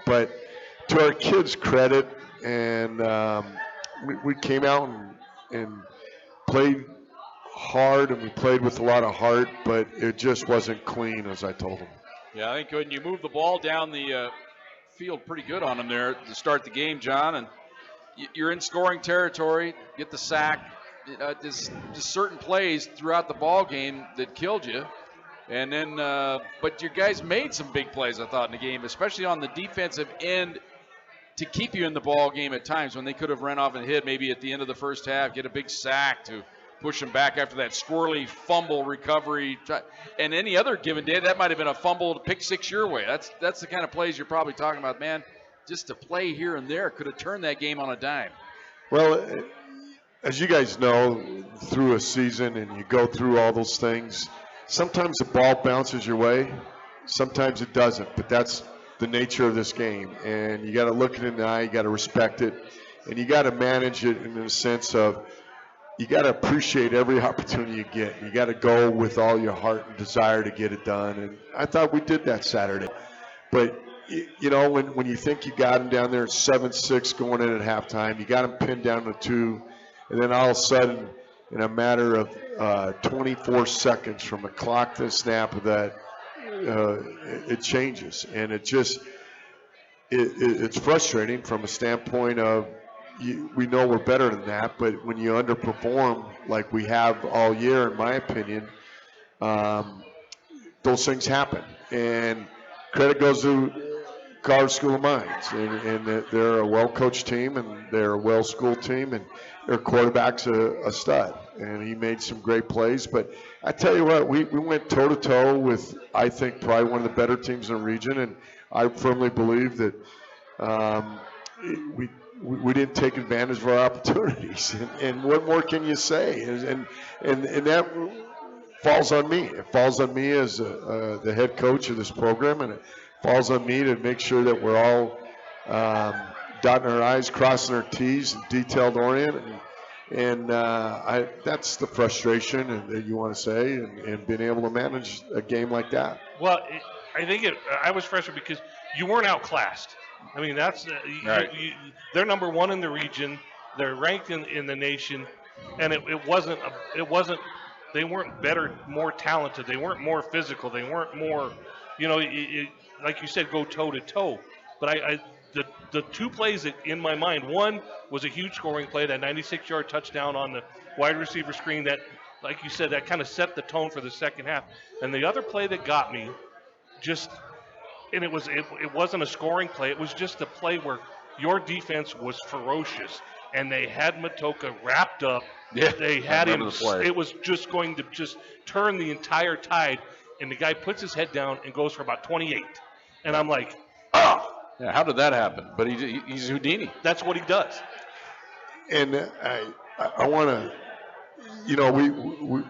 But to our kids' credit, and we came out and played hard, and we played with a lot of heart, but it just wasn't clean, as I told them. Yeah, I think when you move the ball down the field pretty good on them there to start the game, John, and you're in scoring territory, get the sack. Just certain plays throughout the ball game that killed you. And then, but your guys made some big plays, I thought, in the game, especially on the defensive end to keep you in the ball game at times when they could have run off and hit maybe at the end of the first half, get a big sack to push them back after that squirrely fumble recovery. And any other given day, that might have been a fumble to pick six your way. That's the kind of plays you're probably talking about, man. Just to play here and there could have turned that game on a dime. Well, as you guys know, through a season and you go through all those things, sometimes the ball bounces your way, sometimes it doesn't, but that's the nature of this game. And you got to look it in the eye, you got to respect it, and you got to manage it in the sense of you got to appreciate every opportunity you get. You got to go with all your heart and desire to get it done. And I thought we did that Saturday. But, you know, when you think you got them down there at 7-6 going in at halftime, you got them pinned down to 2, and then all of a sudden, in a matter of 24 seconds from the clock to the snap of that, it changes. And it's frustrating from a standpoint of we know we're better than that, but when you underperform like we have all year, in my opinion, those things happen. And credit goes to Carver School of Mines, and they're a well-coached team, and they're a well-schooled team, and their quarterback's a stud, and he made some great plays. But I tell you what, we went toe-to-toe with, I think, probably one of the better teams in the region, and I firmly believe that we didn't take advantage of our opportunities. And what more can you say? And that falls on me. It falls on me as the head coach of this program, and it falls on me to make sure that we're all dotting our I's, crossing our T's, and detailed oriented. And that's the frustration that you want to say, and being able to manage a game like that. Well, I was frustrated because you weren't outclassed. I mean, that's right. They're number one in the region. They're ranked in the nation, and it wasn't. They weren't better, more talented. They weren't more physical. They weren't more, like you said, go toe to toe. But the two plays that in my mind, one was a huge scoring play, that 96-yard touchdown on the wide receiver screen that, like you said, that kind of set the tone for the second half. And the other play that got me, and it wasn't a scoring play. It was just a play where your defense was ferocious, and they had Matoka wrapped up. Yeah, they had him. The it was just going to just turn the entire tide, and the guy puts his head down and goes for about 28. And I'm like, oh. Yeah, how did that happen? But he's Houdini. That's what he does. And I want to, we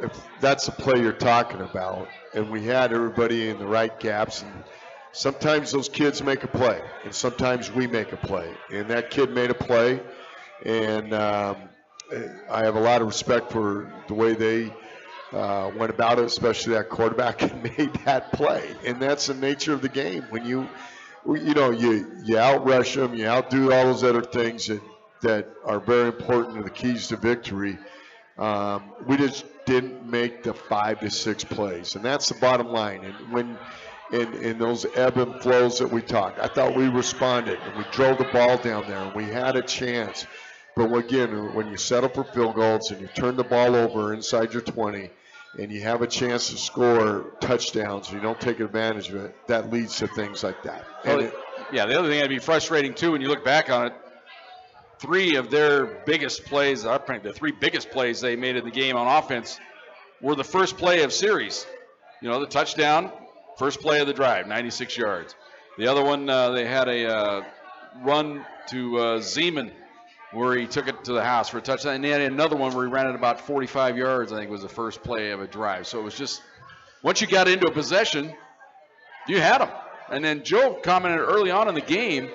if that's the play you're talking about, and we had everybody in the right gaps, and sometimes those kids make a play, and sometimes we make a play, and that kid made a play, and I have a lot of respect for the way they went about it, especially that quarterback, and made that play. And that's the nature of the game. When you outrush them, you outdo all those other things that are very important to the keys to victory. We just didn't make the 5 to 6 plays, and that's the bottom line. And when in those ebb and flows that we talked, I thought we responded, and we drove the ball down there, and we had a chance. But again, when you settle for field goals and you turn the ball over inside your 20, and you have a chance to score touchdowns, and you don't take advantage of it, that leads to things like that. The other thing that'd be frustrating too when you look back on it, 3 of their biggest plays, the 3 biggest plays they made in the game on offense were the first play of series. The touchdown, first play of the drive, 96 yards. The other one, they had a run to Zeman where he took it to the house for a touchdown. And they had another one where he ran it about 45 yards, I think was the first play of a drive. So it was just, once you got into a possession, you had them. And then Joe commented early on in the game,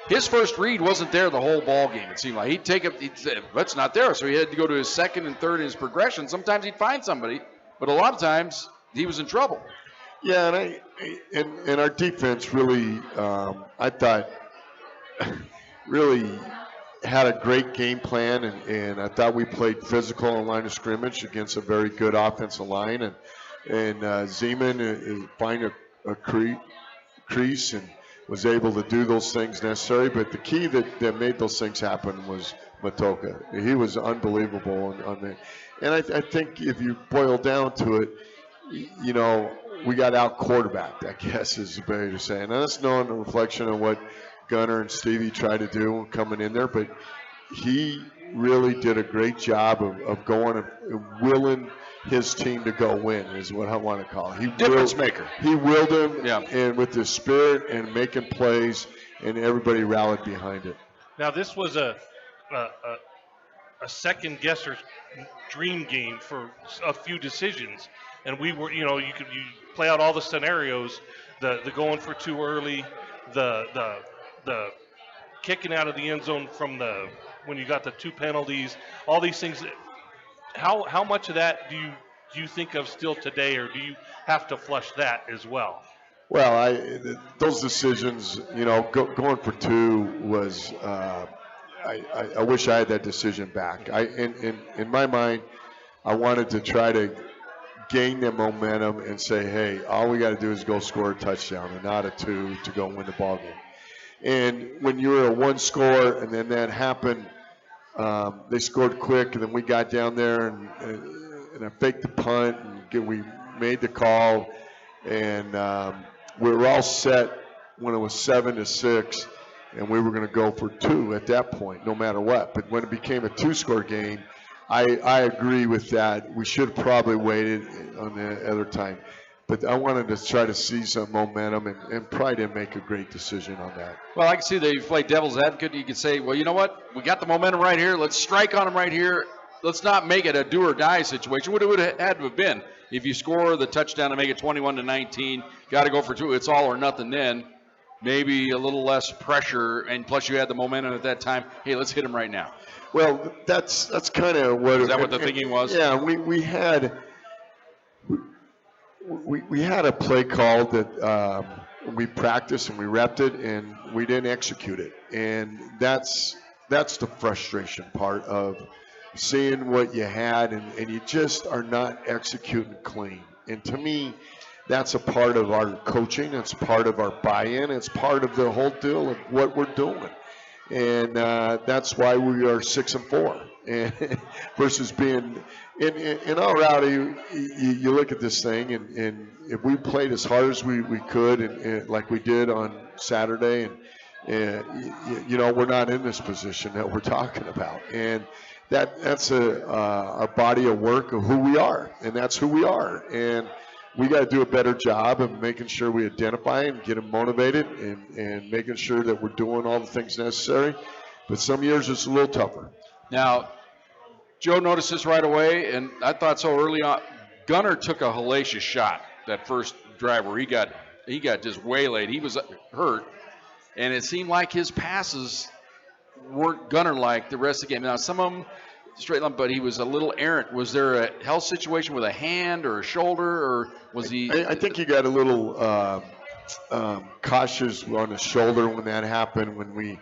his first read wasn't there the whole ball game, it seemed like. He'd say, that's not there. So he had to go to his second and third in his progression. Sometimes he'd find somebody, but a lot of times he was in trouble. Yeah, and our defense really, I thought, really had a great game plan, and I thought we played physical on line of scrimmage against a very good offensive line, and Zeman is finding a crease and was able to do those things necessary. But the key that made those things happen was Matoka. He was unbelievable on that. And I think if you boil down to it, you know, we got out quarterbacked, I guess is better to say. And that's no reflection on what Gunnar and Stevie tried to do coming in there, but he really did a great job of going and willing his team to go win, is what I want to call it. Difference maker. He willed them, Yeah. and with his spirit and making plays, and everybody rallied behind it. Now this was a second guesser's dream game for a few decisions, and we were, you play out all the scenarios, the going for too early, the kicking out of the end zone from when you got the 2 penalties, all these things. How much of that do you think of still today, or do you have to flush that as well? Well, those decisions, going for 2 was. I wish I had that decision back. In my mind, I wanted to try to gain the momentum and say, hey, all we got to do is go score a touchdown and not a 2 to go win the ball game. And when you were a 1 score and then that happened, they scored quick, and then we got down there and I faked the punt, and we made the call, and we were all set when it was 7-6. And we were going to go for 2 at that point, no matter what. But when it became a 2-score game, I agree with that. We should have probably waited on the other time. But I wanted to try to see some momentum, and probably didn't make a great decision on that. Well, I can see that you play devil's advocate. You could say, well, you know what? We got the momentum right here. Let's strike on them right here. Let's not make it a do-or-die situation. What it would have had to have been if you score the touchdown and make it 21-19, got to go for 2. It's all or nothing then. Maybe a little less pressure, and plus you had the momentum at that time. Hey, let's hit him right now. Well, that's kind of what. Is that what the thinking was? Yeah, we had a play call that we practiced and we repped it, and we didn't execute it, and that's the frustration part of seeing what you had, and you just are not executing clean. And to me, that's a part of our coaching. It's part of our buy-in. It's part of the whole deal of what we're doing. And that's why we are 6-4. And versus being in all reality, you look at this thing, and if we played as hard as we could, and like we did on Saturday, and we're not in this position that we're talking about. And that's our body of work of who we are, and that's who we are. And we got to do a better job of making sure we identify and get them motivated, and making sure that we're doing all the things necessary. But some years it's a little tougher. Now, Joe noticed this right away, and I thought so early on. Gunnar took a hellacious shot that first drive where he got just waylaid. He was hurt, and it seemed like his passes weren't Gunnar-like the rest of the game. Now, some of them straight line, but he was a little errant. Was there a health situation with a hand or a shoulder, or was he? I think he got a little cautious on the shoulder when that happened. When we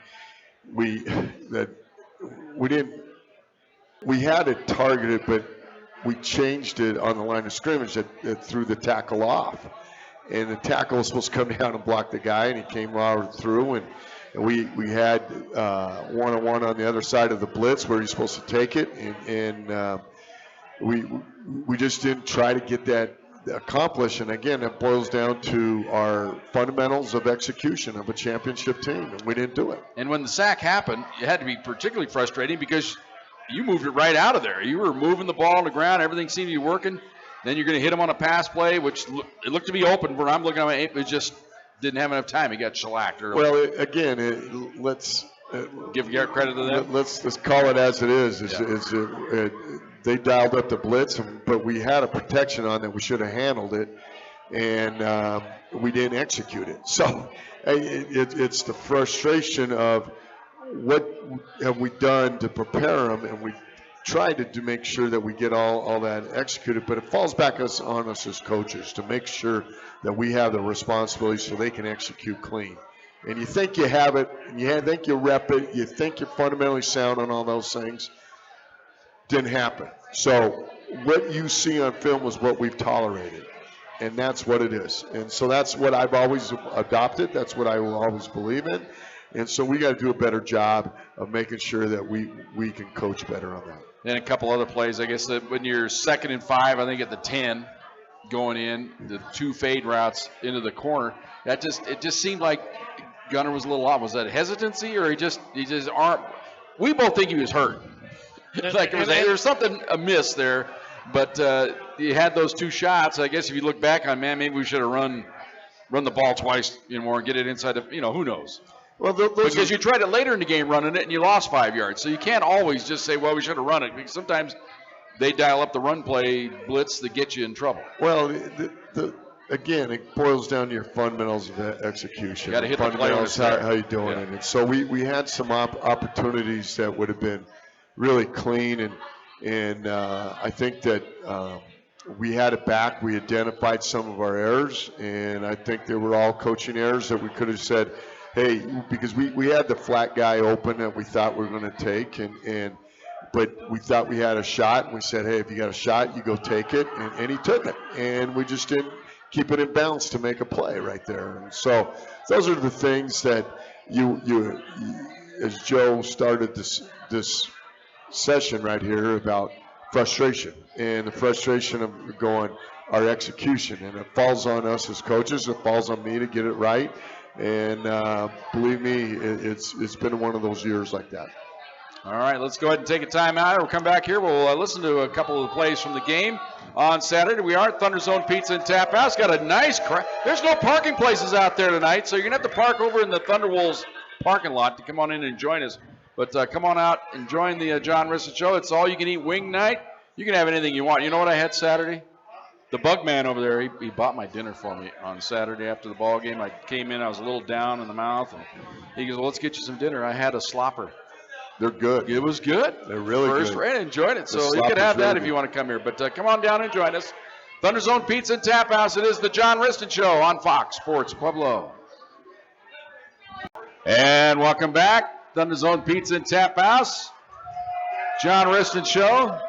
had it targeted, but we changed it on the line of scrimmage that threw the tackle off, and the tackle was supposed to come down and block the guy, and he came right through, and we had one-on-one on the other side of the blitz where he's supposed to take it, and we just didn't try to get that accomplished. And again, it boils down to our fundamentals of execution of a championship team, and we didn't do it. And when the sack happened, it had to be particularly frustrating because you moved it right out of there. You were moving the ball on the ground. Everything seemed to be working. Then you're going to hit him on a pass play, which it looked to be open. Where I'm looking at it, it just didn't have enough time. He got shellacked early. Well, let's give credit to them. Let's call it as it is. They dialed up the blitz, but we had a protection on that. We should have handled it, and we didn't execute it. So it's the frustration of what have we done to prepare them, and try to make sure that we get all that executed, but it falls back on us as coaches to make sure that we have the responsibility so they can execute clean. And you think you have it, and you think you rep it, you think you're fundamentally sound on all those things. Didn't happen. So what you see on film is what we've tolerated, and that's what it is. And so that's what I've always adopted. That's what I will always believe in. And so we got to do a better job of making sure that we can coach better on that. Then a couple other plays, I guess, that when you're 2nd and 5, I think at the 10, going in, the 2 fade routes into the corner, it just seemed like Gunner was a little off. Was that hesitancy, or he just aren't? We both think he was hurt. Like there's something amiss there, but you had those 2 shots. I guess if you look back on, man, maybe we should have run the ball twice more and get it inside of, who knows. Well, because you tried it later in the game running it and you lost 5 yards. So you can't always just say, well, we should have run it, because sometimes they dial up the run play blitz that get you in trouble. Well, again, it boils down to your fundamentals of execution. You got to hit the play on its how you doing yeah. it. And so we had some opportunities that would have been really clean, and I think that we had it back. We identified some of our errors, and I think they were all coaching errors that we could have said, hey, because we had the flat guy open that we thought we were going to take, but we thought we had a shot, and we said, hey, if you got a shot, you go take it, and he took it, and we just didn't keep it in balance to make a play right there. And so those are the things that you as Joe started this session right here about frustration, and the frustration of going our execution, and it falls on us as coaches, it falls on me to get it right. And believe me, it's been one of those years like that. All right, let's go ahead and take a timeout. We'll come back here. We'll listen to a couple of the plays from the game on Saturday. We are at Thunder Zone Pizza and Tap House. Got a nice crowd. There's no parking places out there tonight, so you're going to have to park over in the Thunder Wolves parking lot to come on in and join us. But come on out and join the John Wristen Show. It's all-you-can-eat wing night. You can have anything you want. You know what I had Saturday? The bug man over there, he bought my dinner for me on Saturday after the ball game. I came in, I was a little down in the mouth, and he goes, well, let's get you some dinner. I had a slopper. They're good. It was good. They're really good. First rate, enjoyed it. So you could have that if you want to come here. But come on down and join us. Thunder Zone Pizza and Tap House. It is the John Wristen Show on Fox Sports Pueblo. And welcome back. Thunder Zone Pizza and Tap House. John Wristen Show.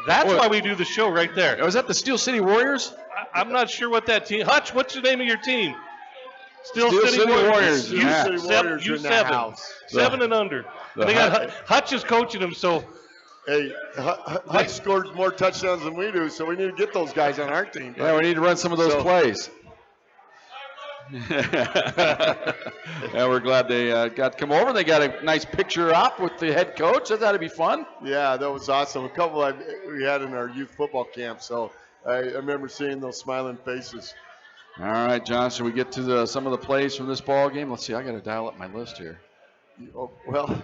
That's why we do the show right there. Was that the Steel City Warriors? I'm not sure what that team. Hutch, what's the name of your team? Steel City Warriors. You Yeah. City Warriors you in the seven. house. 7 and under. They got Hutch is coaching them, so. Hey, Hutch scores more touchdowns than we do, so we need to get those guys on our team. Yeah, we need to run some of those plays. Yeah, we're glad they got to come over. They got a nice picture op with the head coach. That ought to be fun. Yeah, that was awesome. A couple we had in our youth football camp, so I remember seeing those smiling faces. All right, John, should we get to some of the plays from this ball game? Let's see. I got to dial up my list here. Oh, well,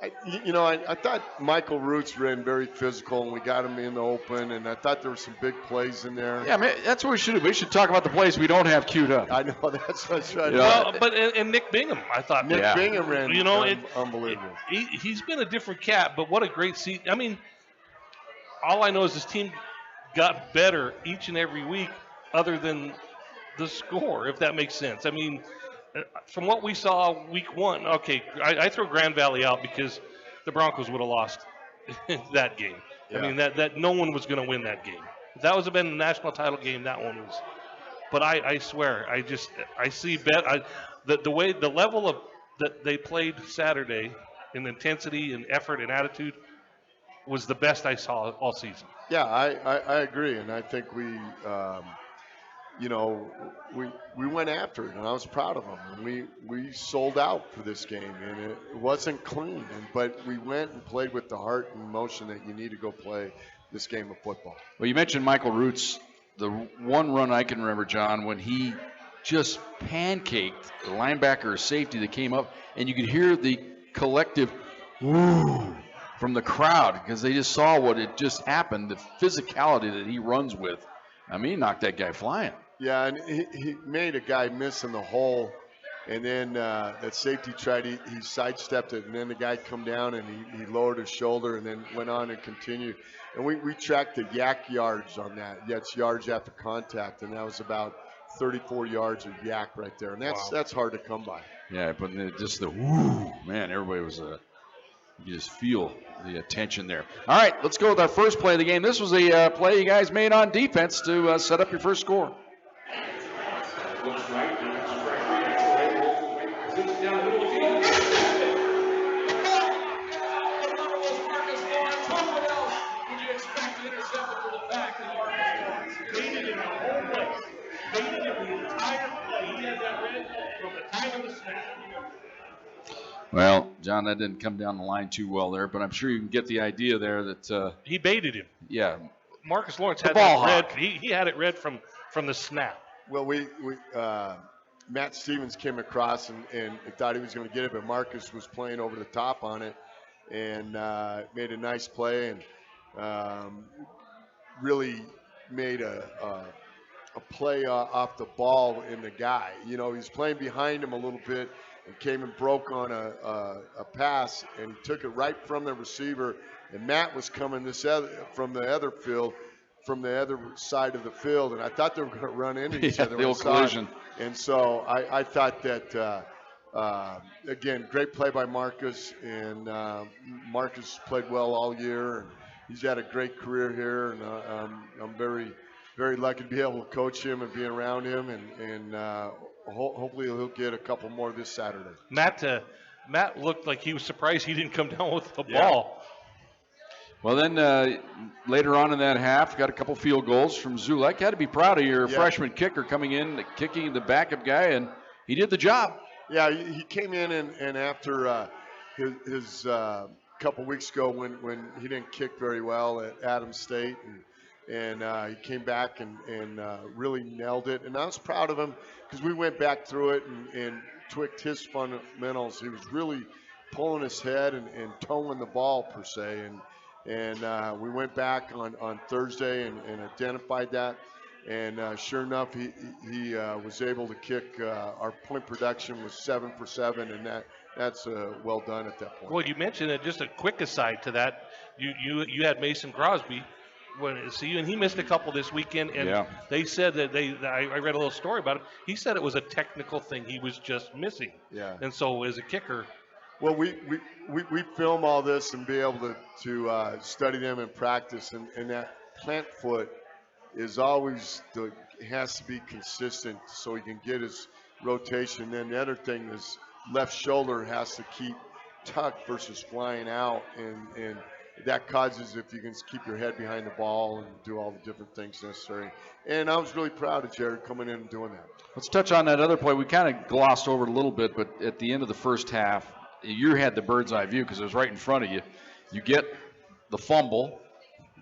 I thought Michael Roots ran very physical, and we got him in the open, and I thought there were some big plays in there. Yeah, man, that's what we should do. We should talk about the plays we don't have queued up. I know, that's right. Well, but and Nick Bingham, I thought. Nick Bingham ran unbelievable. He's been a different cat, but what a great season. I mean, all I know is his team got better each and every week other than the score, if that makes sense. I mean, from what we saw week 1, okay, I throw Grand Valley out because the Broncos would have lost that game. Yeah. I mean, that no one was going to win that game. If that was been a national title game, that one was. But I swear, I see the level of that they played Saturday in intensity and effort and attitude was the best I saw all season. Yeah, I agree, and I think we went after it, and I was proud of them. And we sold out for this game, and it wasn't clean, but we went and played with the heart and emotion that you need to go play this game of football. Well, you mentioned Michael Roots. The one run I can remember, John, when he just pancaked the linebacker or safety that came up, and you could hear the collective woo from the crowd because they just saw what had just happened, the physicality that he runs with. I mean, he knocked that guy flying. Yeah, and he made a guy miss in the hole And then that safety he sidestepped it, and then the guy come down and he lowered his shoulder and then went on and continued. And we tracked the yak yards on that. That's yards after contact, and that was about 34 yards of yak right there. And that's hard to come by. Yeah, but just the whoo, man, everybody was you just feel the attention there. All right, let's go with our first play of the game. This was a play you guys made on defense to set up your first score. Looks right. Down the middle of the field. Would you expect to intercept it for the fact that Marcus Lawrence baited him the whole play? Baited him the entire play. He had that read from the time of the snap. Well, John, that didn't come down the line too well there, but I'm sure you can get the idea there that he baited him. Yeah. Marcus Lawrence had that read. He had it read from the snap. Well, Matt Stevens came across and thought he was going to get it, but Marcus was playing over the top on it and made a nice play and really made a play off the ball in the guy. You know, he was playing behind him a little bit and came and broke on a pass, and he took it right from the receiver, and Matt was coming from the other side of the field, and I thought they were going to run into each other. The old collision. And so I thought that, again, great play by Marcus, and Marcus played well all year, and he's had a great career here, and I'm very, very lucky to be able to coach him and be around him, and hopefully he'll get a couple more this Saturday. Matt looked like he was surprised he didn't come down with the ball. Well, then later on in that half, got a couple field goals from Zulek. Had to be proud of your freshman kicker coming in, kicking the backup guy, and he did the job. Yeah, he came in and after his couple weeks ago when he didn't kick very well at Adams State, and he came back and really nailed it. And I was proud of him because we went back through it and tweaked his fundamentals. He was really pulling his head and towing the ball per se, and we went back on Thursday and identified that, and sure enough, he was able to kick. Our point production was 7 for 7, and that's well done at that point. Well, you mentioned it. Just a quick aside to that, you had Mason Crosby, and he missed a couple this weekend, and they said that I read a little story about it. He said it was a technical thing he was just missing. Yeah. And so as a kicker. Well, we film all this and be able to study them in practice, and that plant foot is always has to be consistent so he can get his rotation. Then the other thing is left shoulder has to keep tucked versus flying out, and that causes if you can keep your head behind the ball and do all the different things necessary. And I was really proud of Jared coming in and doing that. Let's touch on that other play. We kind of glossed over it a little bit, but at the end of the first half, you had the bird's eye view because it was right in front of you. You get the fumble,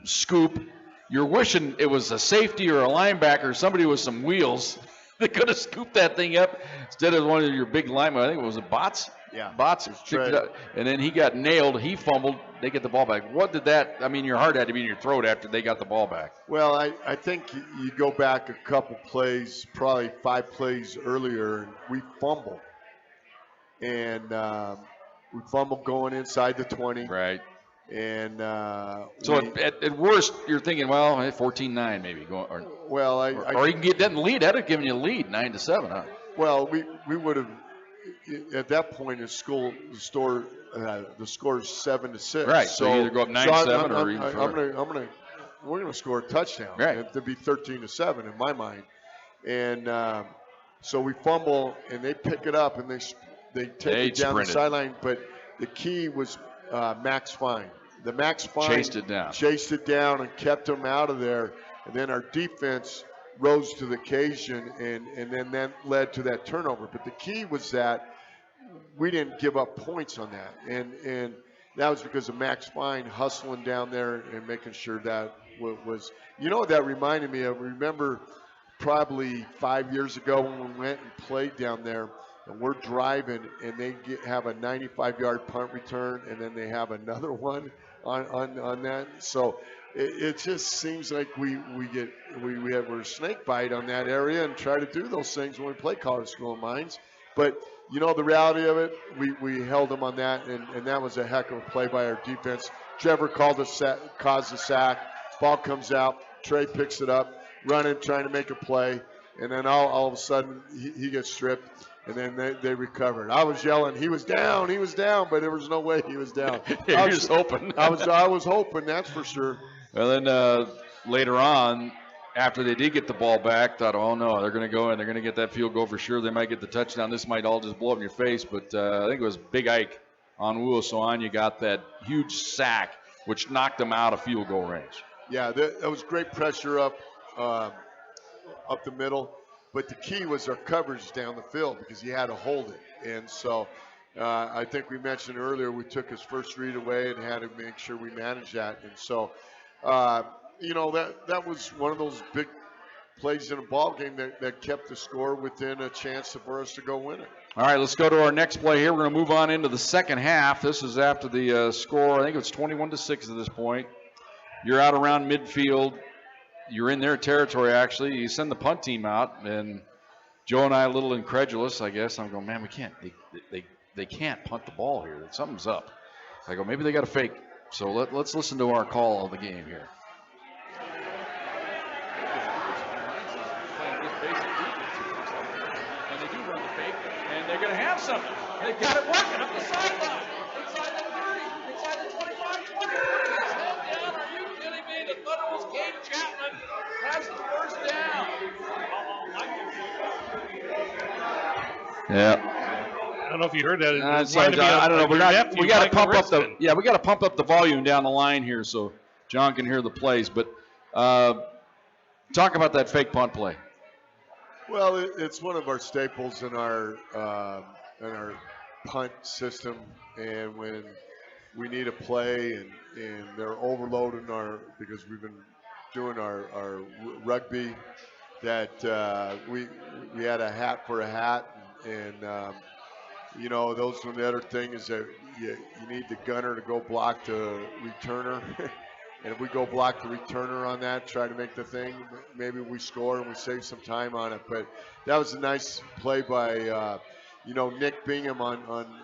scoop. You're wishing it was a safety or a linebacker, somebody with some wheels that could have scooped that thing up instead of one of your big linemen. I think it was Bots. Yeah. Bots picked it up, and then he got nailed. He fumbled. They get the ball back. What did that? I mean, your heart had to be in your throat after they got the ball back. Well, I think you go back a couple plays, probably 5 plays earlier, and we fumbled. And we fumbled going inside the 20. Right. And so at worst, you're thinking, well, 14-9 maybe. Or you can get that in the lead. That would have given you a lead, 9-7, huh? Well, we would have at that point the score is 7-6. Right. So you either go up 9-7 or even further. We're going to score a touchdown. Right. To be 13-7 in my mind. And so we fumble, and they pick it up, and they take it down the sideline. But the key was Max Fine. The Max Fine chased it down and kept him out of there. And then our defense rose to the occasion, and then that led to that turnover. But the key was that we didn't give up points on that. And that was because of Max Fine hustling down there and making sure that was, you know what that reminded me of? Remember probably 5 years ago when we went and played down there, and we're driving, and they have a 95-yard punt return, and then they have another one on that. So it just seems like we're snake bite on that area and try to do those things when we play College School of Mines. But you know, the reality of it, we held them on that, and that was a heck of a play by our defense. Trevor caused a sack. Ball comes out. Trey picks it up, running, trying to make a play, and then all of a sudden he gets stripped, and then they recovered. I was yelling, he was down, but there was no way he was down. You're just hoping. I was hoping, that's for sure. Well, then later on, after they did get the ball back, thought, oh no, they're going to go in, they're going to get that field goal for sure. They might get the touchdown. This might all just blow up in your face. But I think it was Big Ike on Wuosoanya got that huge sack, which knocked them out of field goal range. Yeah, that was great pressure up the middle. But the key was our coverage down the field because he had to hold it. And so I think we mentioned earlier we took his first read away and had to make sure we managed that. And so, you know, that was one of those big plays in a ball game that kept the score within a chance for us to go win it. All right, let's go to our next play here. We're going to move on into the second half. This is after the score. I think it's 21-6 at this point. You're out around midfield. You're in their territory, actually. You send the punt team out, and Joe and I a little incredulous, I guess. I'm going, man, we can't. They can't punt the ball here. Something's up. I go, maybe they got a fake. So let's listen to our call of the game here. And they do run the fake, and they're going to have something. They've got it working up the sideline. Inside the 30, inside the 25, 20. It's held down. Are you kidding me? The Federals, Cade Chapman has the first down. Yeah. I don't know if you heard that. I don't know. We got to pump up we got to pump up the volume down the line here so John can hear the plays. But talk about that fake punt play. Well, it's one of our staples in our punt system, and when we need a play and they're overloading because we've been doing our rugby, that we had a hat for a hat, and you know, those are the other thing is that you need the gunner to go block the returner. And if we go block the returner on that, try to make the thing, maybe we score and we save some time on it. But that was a nice play by, you know, Nick Bingham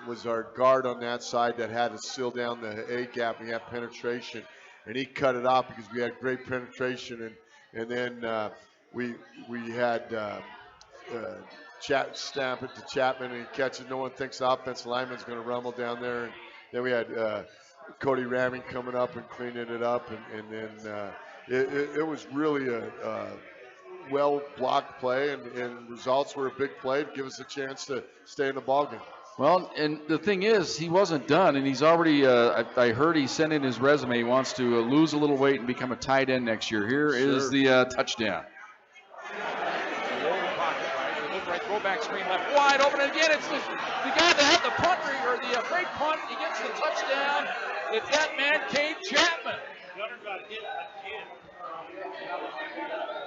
was our guard on that side that had to seal down the A gap. We had penetration, and he cut it off because we had great penetration. And then we had stamp it to Chapman, and he catches. No one thinks the offensive lineman's going to rumble down there. And then we had Cody Ramming coming up and cleaning it up, and then it was really a well blocked play, and results were a big play to give us a chance to stay in the ballgame. Well, and the thing is, he wasn't done, and he's already. I heard he sent in his resume. He wants to lose a little weight and become a tight end next year. Here is the touchdown. Throwback screen left wide open, and again it's the guy that had the punt or the fake punt. He gets the touchdown. It's that man, Cade Chapman. Gunner got hit again.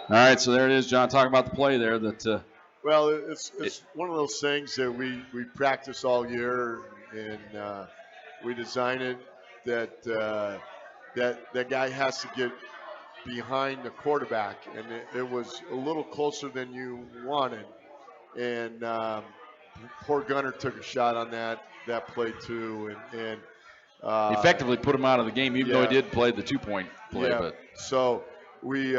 All right, so there it is, John. Talking about the play there. Well, it's one of those things that we practice all year, and we design it that guy has to get behind the quarterback, and it was a little closer than you wanted. And poor Gunner took a shot on that play too, and effectively put him out of the game, even though he did play the 2-point play. Yeah. But so we,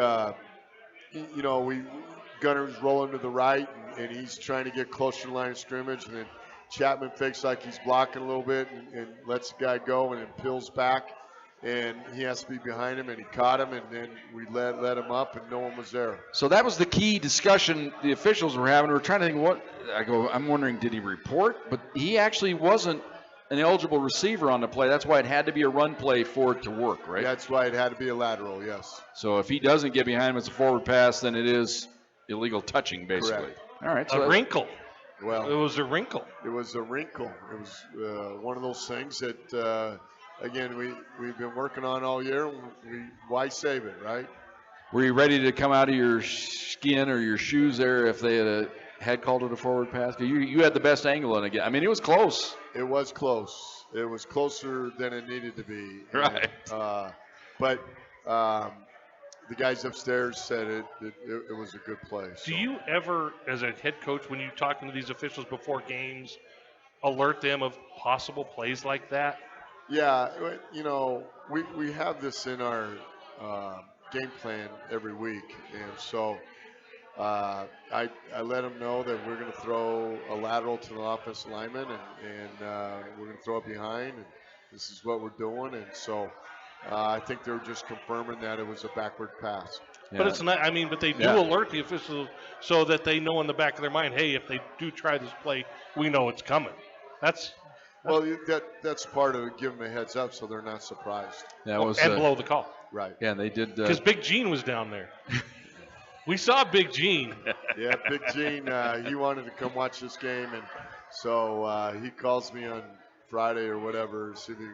Gunner's rolling to the right, and he's trying to get closer to the line of scrimmage, and then Chapman fakes like he's blocking a little bit and lets the guy go, and then peels back, and he has to be behind him, and he caught him, and then we let him up, and no one was there. So that was the key discussion the officials were having. We're trying to think I'm wondering, did he report? But he actually wasn't an eligible receiver on the play. That's why it had to be a run play for it to work, right? That's why it had to be a lateral, yes. So if he doesn't get behind him, it's a forward pass, then it is illegal touching, basically. Correct. All right. So a wrinkle. Well, it was a wrinkle. It was a wrinkle. It was one of those things that, again, we've been working on all year. Why save it, right? Were you ready to come out of your skin or your shoes there if they had called it a forward pass? You had the best angle on it. I mean, it was close. It was close. It was closer than it needed to be. Right. But the guys upstairs said it was a good play. So. Do you ever, as a head coach, when you're talking to these officials before games, alert them of possible plays like that? Yeah, we have this in our game plan every week, and so I let them know that we're going to throw a lateral to the offensive lineman, and we're going to throw it behind, and this is what we're doing, and so I think they were just confirming that it was a backward pass. Yeah. But it's not. I mean, but they do alert the officials so that they know in the back of their mind, hey, if they do try this play, we know it's coming. Well, that's part of it. Give them a heads up so they're not surprised. And blow the call. Right. Yeah, they did. Because Big Gene was down there. We saw Big Gene. Yeah, Big Gene. He wanted to come watch this game, and so he calls me on Friday or whatever. See if he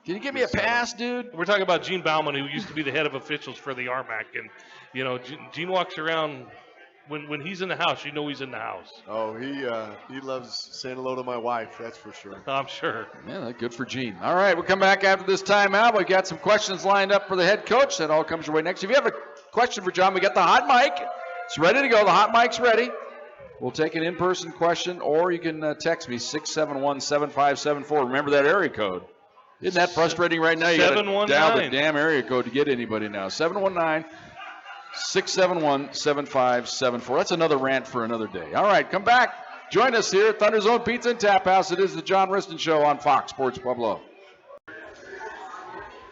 Can you give me a pass, dude? We're talking about Gene Bauman, who used to be the head of officials for the RMAC, and Gene walks around. When he's in the house, you know he's in the house. Oh, he loves saying hello to my wife, that's for sure. I'm sure. Yeah, good for Gene. All right, we'll come back after this timeout. We've got some questions lined up for the head coach. That all comes your way next. If you have a question for John, we got the hot mic. It's ready to go. The hot mic's ready. We'll take an in-person question, or you can text me, 671-7574. Remember that area code. Isn't that frustrating right now? You got to dial the damn area code to get anybody now. 719-671-7574. That's another rant for another day. All right, come back. Join us here at Thunder Zone Pizza and Tap House. It is the John Wristen Show on Fox Sports Pueblo.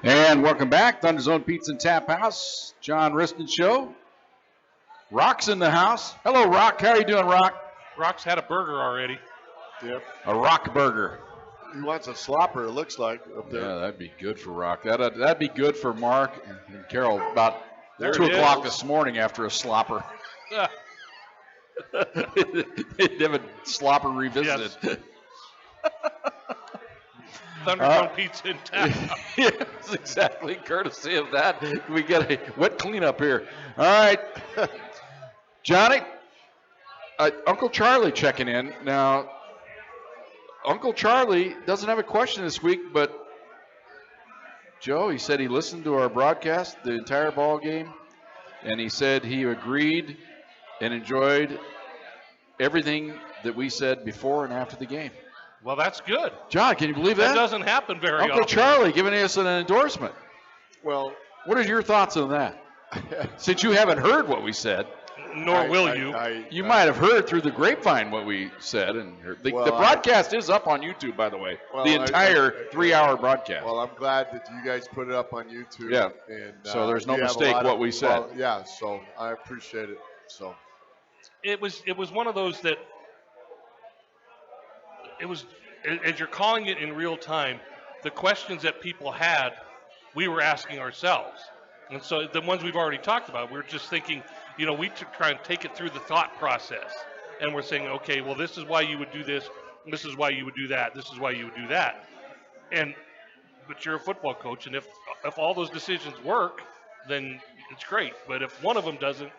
And welcome back, Thunder Zone Pizza and Tap House, John Wristen Show. Rock's in the house. Hello, Rock. How are you doing, Rock? Rock's had a burger already. Yep. A Rock burger. He wants a slopper, it looks like, up there. Yeah, that'd be good for Rock. That'd be good for Mark and Carol about There 2 it o'clock is. this morning after a slopper. They'd have a slopper revisited. Yes. Thunderdome Pizza and Tap. Yes, exactly. Courtesy of that, we get a wet cleanup here. All right. Johnny, Uncle Charlie checking in. Now, Uncle Charlie doesn't have a question this week, but Joe, he said he listened to our broadcast, the entire ball game, and he said he agreed and enjoyed everything that we said before and after the game. Well, that's good. John, can you believe that? That doesn't happen very Uncle often. Charlie giving us an endorsement. Well, What are your thoughts on that? Since you haven't heard what we said, Nor will you. you might have heard through the grapevine what we said. And the broadcast is up on YouTube, by the way. Well, the entire 3-hour broadcast. Well, I'm glad that you guys put it up on YouTube. Yeah. And, So there's no you have a mistake lot what we said. Well, yeah, so I appreciate it. So It was one of those that it was, as you're calling it in real time, the questions that people had, we were asking ourselves. And so the ones we've already talked about, we were just thinking, we try and take it through the thought process. And we're saying, okay, well, this is why you would do this. This is why you would do that. This is why you would do that. But you're a football coach, and if all those decisions work, then it's great. But if one of them doesn't,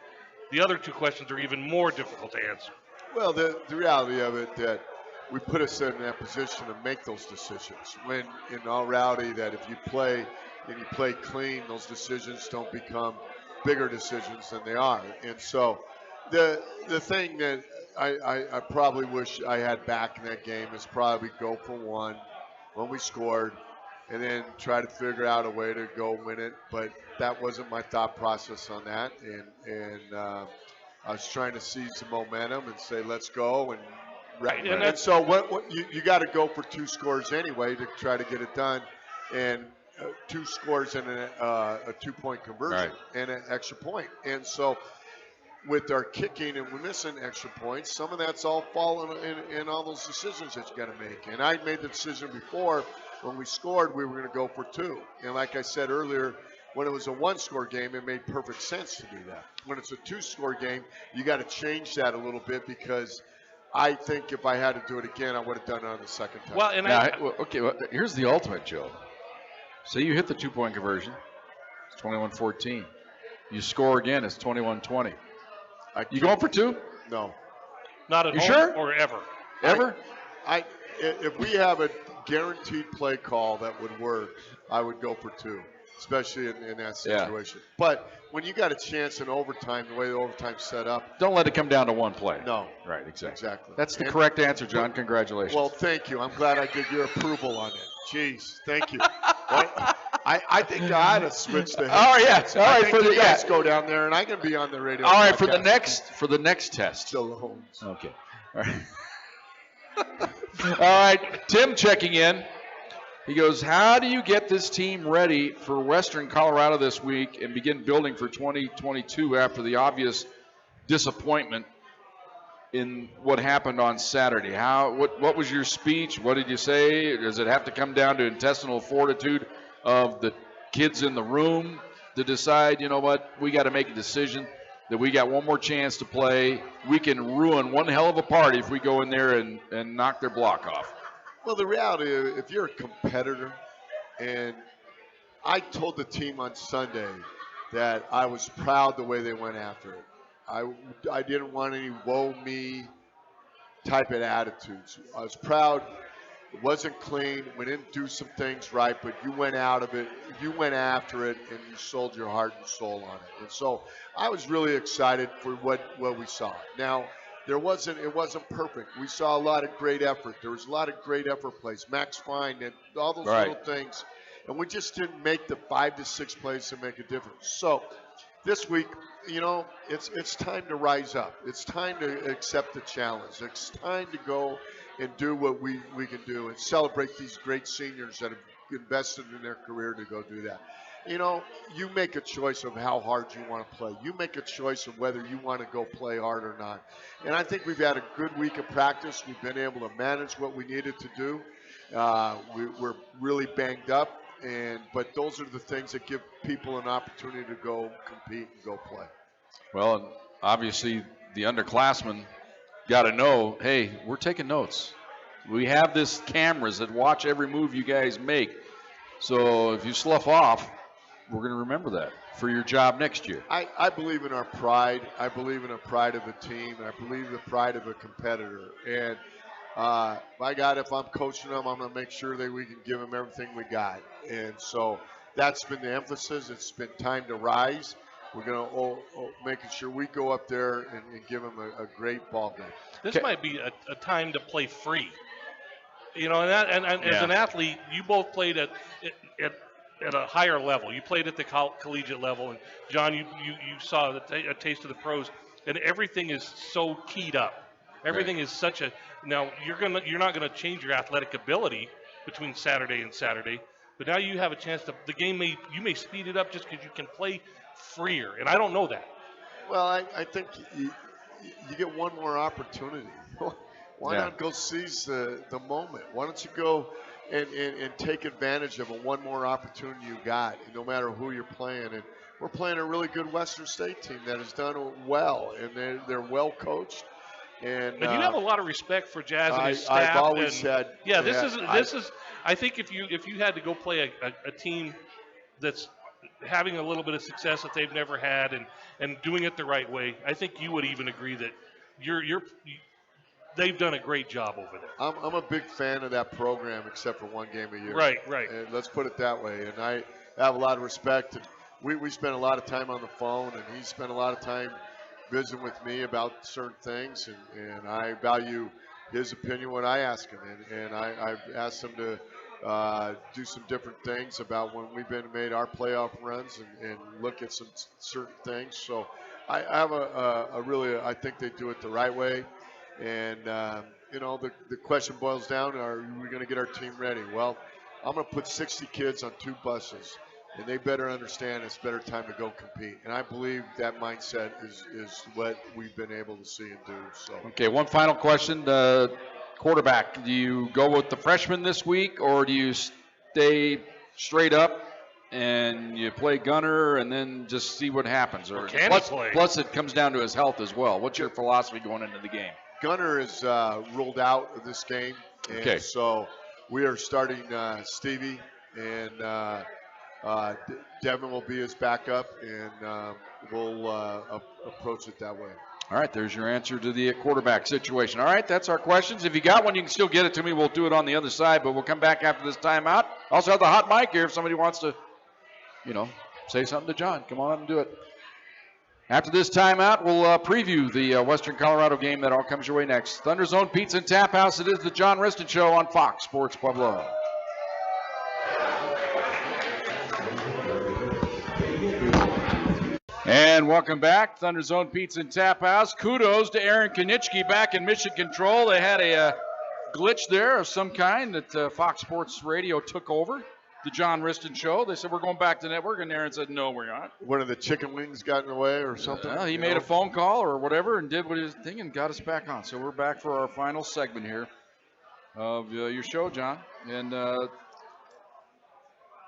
the other two questions are even more difficult to answer. Well, the reality of it that we put us in that position to make those decisions. When in all reality that if you play and you play clean, those decisions don't become bigger decisions than they are. And so the thing that I probably wish I had back in that game is probably go for one when we scored and then try to figure out a way to go win it. But that wasn't my thought process on that. And I was trying to seize the momentum and say, let's go. And so what you got to go for 2 scores anyway to try to get it done. And 2 scores and a 2-point conversion and an extra point. And so with our kicking and we're missing extra points, some of that's all falling in all those decisions that you got to make. And I made the decision before when we scored, we were going to go for 2. And like I said earlier, when it was a 1-score game, it made perfect sense to do that. When it's a 2-score game, you got to change that a little bit because I think if I had to do it again, I would have done it on the second time. Well, and here's the ultimate, Joe. Say you hit the 2-point conversion, it's 21-14. You score again, it's 21-20. You going for 2? No. Not at You home sure? or ever. Ever? If we have a guaranteed play call that would work, I would go for 2. especially in that situation. But when you got a chance in overtime, the way the overtime's set up, Don't let it come down to one play. no. Right, exactly. That's the And- correct answer, John. Congratulations. Well, thank you. I'm glad I get your approval on it. Jeez, thank you. Well, I think I ought to switch the. All right, yes. All I right, think for the you guys go down there, and I can be on the radio. All right, for the podcast. next test. Still home. Okay. All right. All right, Tim checking in. He goes, how do you get this team ready for Western Colorado this week and begin building for 2022 after the obvious disappointment in what happened on Saturday? What was your speech? What did you say? Does it have to come down to intestinal fortitude of the kids in the room to decide, you know what, we got to make a decision that we got one more chance to play? We can ruin one hell of a party if we go in there and knock their block off. Well, the reality is, if you're a competitor, and I told the team on Sunday that I was proud the way they went after it. I didn't want any woe me type of attitudes. I was proud. It wasn't clean. We didn't do some things right, but you went out of it. You went after it, and you sold your heart and soul on it. And so I was really excited for what we saw. Now, it wasn't perfect. We saw a lot of great effort. There was a lot of great effort plays. Max Fine and all those little things. And we just didn't make the 5 to 6 plays to make a difference. So this week, it's time to rise up. It's time to accept the challenge. It's time to go and do what we can do and celebrate these great seniors that have invested in their career to go do that. You make a choice of how hard you want to play. You make a choice of whether you want to go play hard or not. And I think we've had a good week of practice. We've been able to manage what we needed to do. We're really banged up, but those are the things that give people an opportunity to go compete and go play. Well, and obviously the underclassmen got to know, hey, we're taking notes. We have this cameras that watch every move you guys make. So if you slough off, we're going to remember that for your job next year. I believe in our pride. I believe in the pride of a team, and I believe in the pride of a competitor. And by God, if I'm coaching them, I'm going to make sure that we can give them everything we got. And so that's been the emphasis. It's been time to rise. We're going to making sure we go up there and give them a great ball game. This might be a time to play free. And as an athlete, you both played at a higher level. You played at the collegiate level, and John, you saw a taste of the pros, and everything is so keyed up. Everything is such a now you're not gonna change your athletic ability between Saturday and Saturday, but now you have a chance to you may speed it up just because you can play freer, and I don't know that. Well, I think you get one more opportunity. Why not go seize the moment? Why don't you go and take advantage of one more opportunity you got, no matter who you're playing? And we're playing a really good Western State team that has done well, and they're well coached. And you have a lot of respect for Jazz and his staff. I've always said. Yeah, this is. I think if you had to go play a team that's having a little bit of success that they've never had and doing it the right way, I think you would even agree that they've done a great job over there. I'm a big fan of that program, except for one game a year. Right. And let's put it that way. And I have a lot of respect. We spent a lot of time on the phone, and he spent a lot of time visiting with me about certain things, and I value his opinion when I ask him. And I've asked him to do some different things about when we've made our playoff runs and look at some certain things. So I have I think they do it the right way. And, the question boils down, are we going to get our team ready? Well, I'm going to put 60 kids on 2 buses, and they better understand it's better time to go compete. And I believe that mindset is what we've been able to see and do. So. Okay, one final question. Quarterback, do you go with the freshman this week, or do you stay straight up and you play Gunner and then just see what happens? Or plus it comes down to his health as well. What's your philosophy going into the game? Gunner is ruled out of this game, and so we are starting Stevie, and Devin will be his backup, and we'll approach it that way. All right, there's your answer to the quarterback situation. All right, that's our questions. If you got one, you can still get it to me. We'll do it on the other side, but we'll come back after this timeout. Also have the hot mic here if somebody wants to say something to John. Come on up and do it. After this timeout, we'll preview the Western Colorado game. That all comes your way next. Thunder Zone Pizza and Tap House. It is the John Wristen Show on Fox Sports Pueblo. And welcome back, Thunder Zone Pizza and Tap House. Kudos to Aaron Konitschke back in mission control. They had a glitch there of some kind that Fox Sports Radio took over the John Wristen Show. They said, we're going back to network, and Aaron said, no, we're not. One of the chicken wings got in the way or something? He made a phone call or whatever and did what his thing and got us back on. So we're back for our final segment here of your show, John. And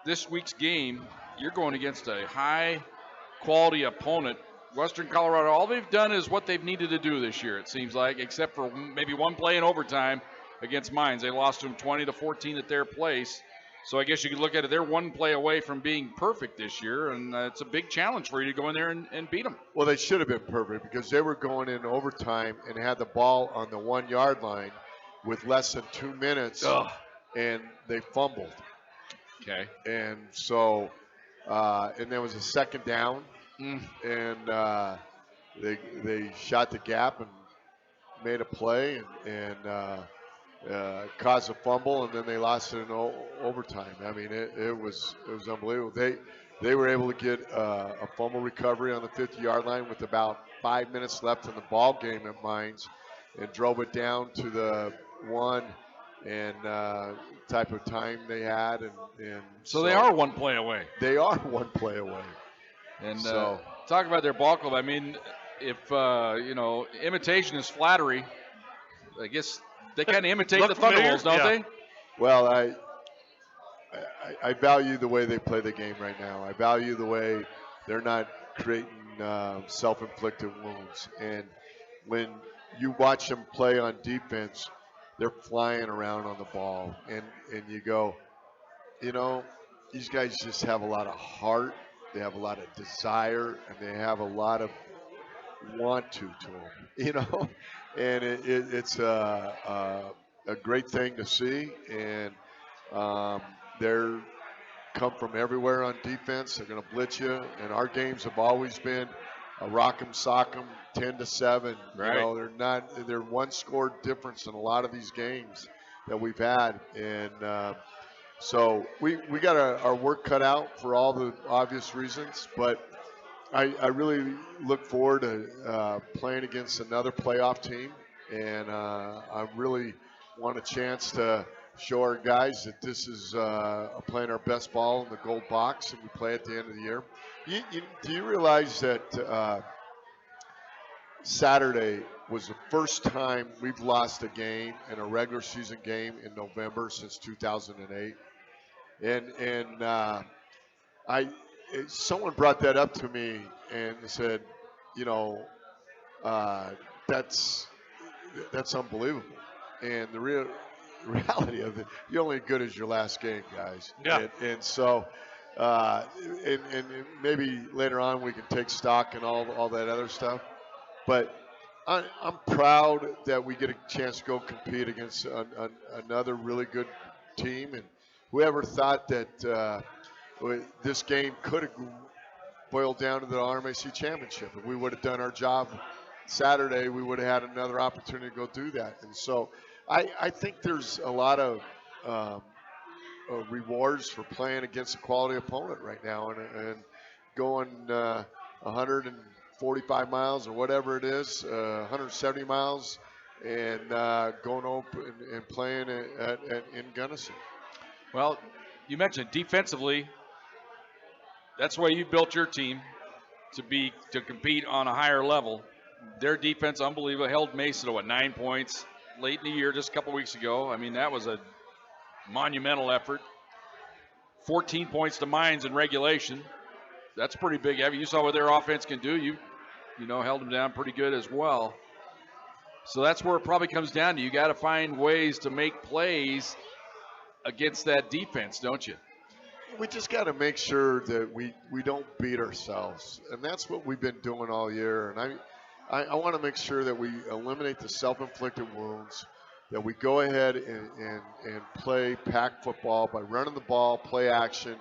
this week's game, you're going against a high-quality opponent. Western Colorado, all they've done is what they've needed to do this year, it seems like, except for maybe one play in overtime against Mines. They lost to them 20-14 at their place. So I guess you could look at it, they're one play away from being perfect this year, and it's a big challenge for you to go in there and beat them. Well, they should have been perfect because they were going in overtime and had the ball on the 1 yard line with less than 2 minutes, and they fumbled. Okay. And so, and there was a second down, and they shot the gap and made a play and caused a fumble, and then they lost it in overtime. I mean, it was unbelievable. They were able to get a fumble recovery on the 50-yard line with about 5 minutes left in the ball game at Mines, and drove it down to the 1 and type of time they had, and so they are one play away. They are one play away. And so talk about their ball club. I mean, if imitation is flattery, I guess they kind of imitate the Thunderbolts, don't they? Well, I value the way they play the game right now. I value the way they're not creating self-inflicted wounds. And when you watch them play on defense, they're flying around on the ball. And you go, these guys just have a lot of heart. They have a lot of desire, and they have a lot of want to them, and it's a great thing to see, and they're come from everywhere on defense. They're going to blitz you, and our games have always been a rock 'em, sock 'em, 10-7. Right. They're one score difference in a lot of these games that we've had, and so we got our work cut out for all the obvious reasons, but I really look forward to playing against another playoff team, and I really want a chance to show our guys that this is playing our best ball in the gold box, and we play at the end of the year. Do you realize that Saturday was the first time we've lost a game in a regular season game in November since 2008? And someone brought that up to me and said, that's unbelievable. And the reality of it, you're only as good as your last game, guys. Yeah. And so, and maybe later on we can take stock and all that other stuff. But I'm proud that we get a chance to go compete against another really good team. And whoever thought that this game could have boiled down to the RMAC championship. If we would have done our job Saturday, we would have had another opportunity to go do that. And so I think there's a lot of rewards for playing against a quality opponent right now and going 145 miles or whatever it is, 170 miles, and going open and playing in Gunnison. Well, you mentioned defensively, that's why you built your team to compete on a higher level. Their defense, unbelievable, held Mesa to 9 points late in the year, just a couple weeks ago. I mean, that was a monumental effort. 14 points to Mines in regulation. That's pretty big. You saw what their offense can do. You held them down pretty good as well. So that's where it probably comes down to. You got to find ways to make plays against that defense, don't you? We just got to make sure that we don't beat ourselves, and that's what we've been doing all year. And I want to make sure that we eliminate the self-inflicted wounds, that we go ahead and play pack football by running the ball, play action,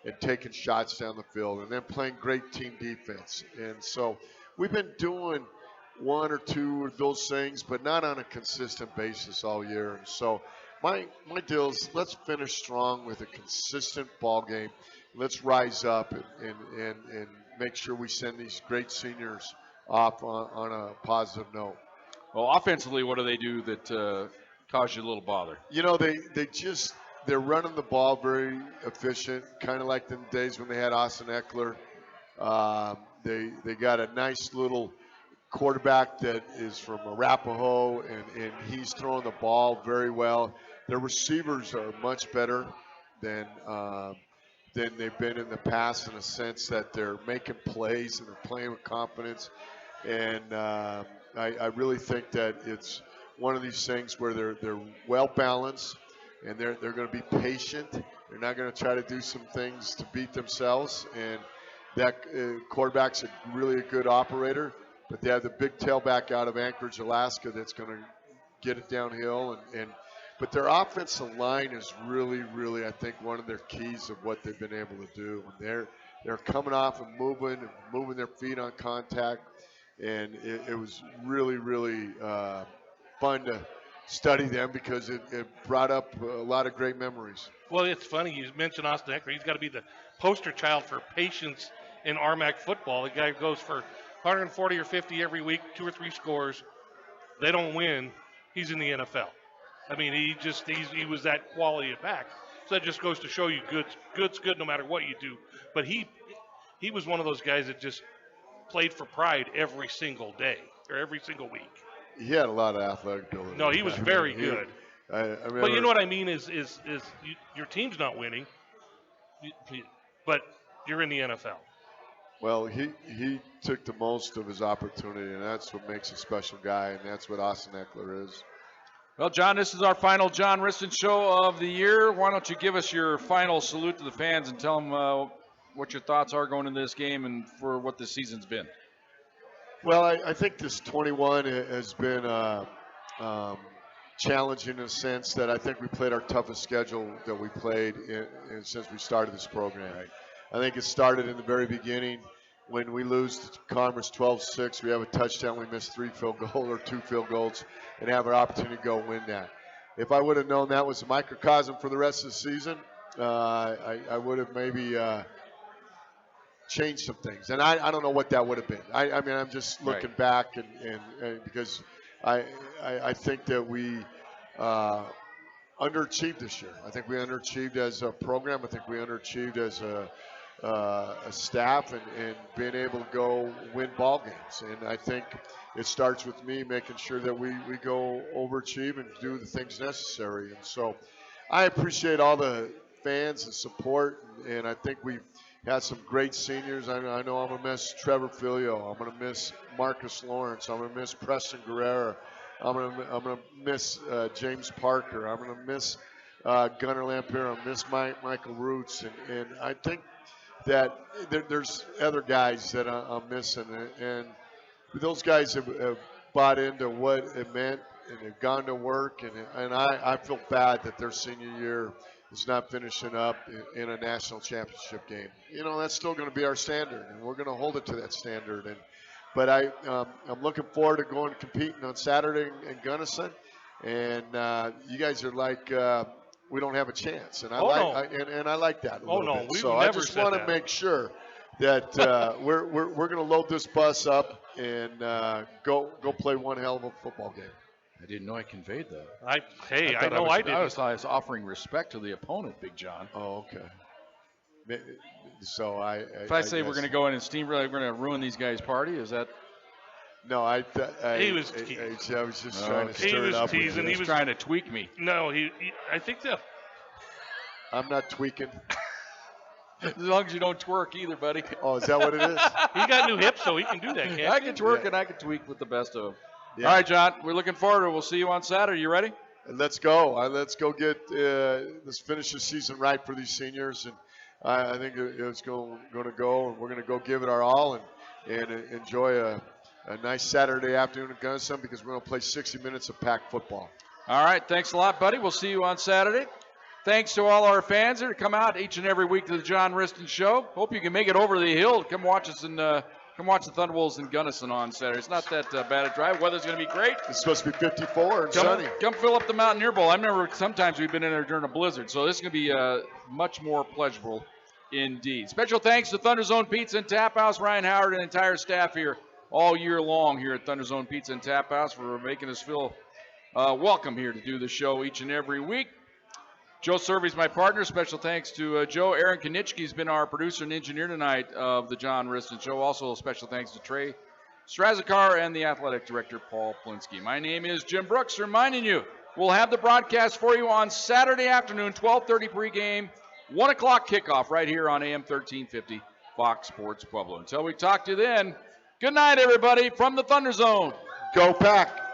and taking shots down the field, and then playing great team defense. And so we've been doing one or two of those things, but not on a consistent basis all year. And so my deal is let's finish strong with a consistent ball game. Let's rise up and make sure we send these great seniors off on a positive note. Well, offensively, what do they do that cause you a little bother? You know, they're running the ball very efficient, kind of like the days when they had Austin Eckler. They got a nice little quarterback that is from Arapahoe, and he's throwing the ball very well. Their receivers are much better than they've been in the past, in a sense that they're making plays and they're playing with confidence. And I really think that it's one of these things where they're well balanced, and they're going to be patient. They're not going to try to do some things to beat themselves. And that quarterback's really a good operator, but they have the big tailback out of Anchorage, Alaska, that's going to get it downhill. But their offensive line is really, really, I think, one of their keys of what they've been able to do. And they're coming off and moving their feet on contact, and it was really, really fun to study them because it brought up a lot of great memories. Well, it's funny. You mentioned Austin Eckler. He's got to be the poster child for patience in RMAC football. The guy goes for 140 or 50 every week, 2 or 3 scores. They don't win. He's in the NFL. I mean, he was that quality of back. So that just goes to show you good's good no matter what you do. But he was one of those guys that just played for pride every single day or every single week. He had a lot of athletic ability. No, he was very good. But you know what I mean is your team's not winning, but you're in the NFL. Well, he took the most of his opportunity, and that's what makes a special guy, and that's what Austin Eckler is. Well, John, this is our final John Wristen Show of the year. Why don't you give us your final salute to the fans and tell them what your thoughts are going into this game and for what this season's been? Well, I think this 21 has been challenging in a sense that I think we played our toughest schedule that we played since we started this program. Right. I think it started in the very beginning when we lose to Commerce 12-6. We have a touchdown, we miss 3 field goals or 2 field goals, and have an opportunity to go win that. If I would have known that was a microcosm for the rest of the season, I would have maybe changed some things. And I don't know what that would have been. I mean, I'm just looking back and because I think that we underachieved this year. I think we underachieved as a program. I think we underachieved as a staff and being able to go win ball games. And I think it starts with me making sure that we go overachieve and do the things necessary. And so I appreciate all the fans and support, and I think we've had some great seniors. I know I'm going to miss Trevor Filio. I'm going to miss Marcus Lawrence. I'm going to miss Preston Guerrera. I'm going to miss James Parker. I'm going to miss Gunnar Lampier. I miss Michael Roots. And I think that there's other guys that I'm missing. And those guys have bought into what it meant, and they've gone to work. And I feel bad that their senior year is not finishing up in a national championship game. You know, that's still going to be our standard, and we're going to hold it to that standard. But I'm looking forward to going and competing on Saturday in Gunnison. And you guys are like, we don't have a chance. And I like that a little bit. So I just want to make sure that we're going to load this bus up and go play one hell of a football game. I didn't know I conveyed that. I did. I was offering respect to the opponent, Big John. Oh, okay. So if I say we're going to go in and steamroll, we're going to ruin these guys' party, is that? No, I was just trying to stir it up. He was trying to tweak me. No, I think that. I'm not tweaking. As long as you don't twerk either, buddy. Oh, is that what it is? He got new hips, so he can do that, can't he? I can twerk and I can tweak with the best of them. Yeah. All right, John, we're looking forward to it. We'll see you on Saturday. You ready? Let's go. Let's go get let's finish the season right for these seniors. And I think it's going to go, and we're going to go give it our all and enjoy a nice Saturday afternoon in Gunnison, because we're going to play 60 minutes of packed football. All right. Thanks a lot, buddy. We'll see you on Saturday. Thanks to all our fans that come out each and every week to the John Wristen Show. Hope you can make it over the hill. Come watch us and come watch the Thunderwolves in Gunnison on Saturday. It's not that bad a drive. Weather's going to be great. It's supposed to be 54 and sunny. Come fill up the Mountaineer Bowl. I remember sometimes we've been in there during a blizzard, so this is going to be much more pleasurable indeed. Special thanks to Thunder Zone Pizza and Tap House, Ryan Howard, and entire staff here all year long here at Thunder Zone Pizza and Tap House for making us feel welcome here to do the show each and every week. Joe Survey's my partner. Special thanks to Joe. Aaron Konitschke's been our producer and engineer tonight of the John Wristen Show. Also, special thanks to Trey Strazikar and the athletic director, Paul Plinsky. My name is Jim Brooks, reminding you we'll have the broadcast for you on Saturday afternoon, 12:30 pregame, 1 o'clock kickoff right here on AM 1350 Fox Sports Pueblo. Until we talk to you then, good night, everybody, from the Thunder Zone. Go Pack.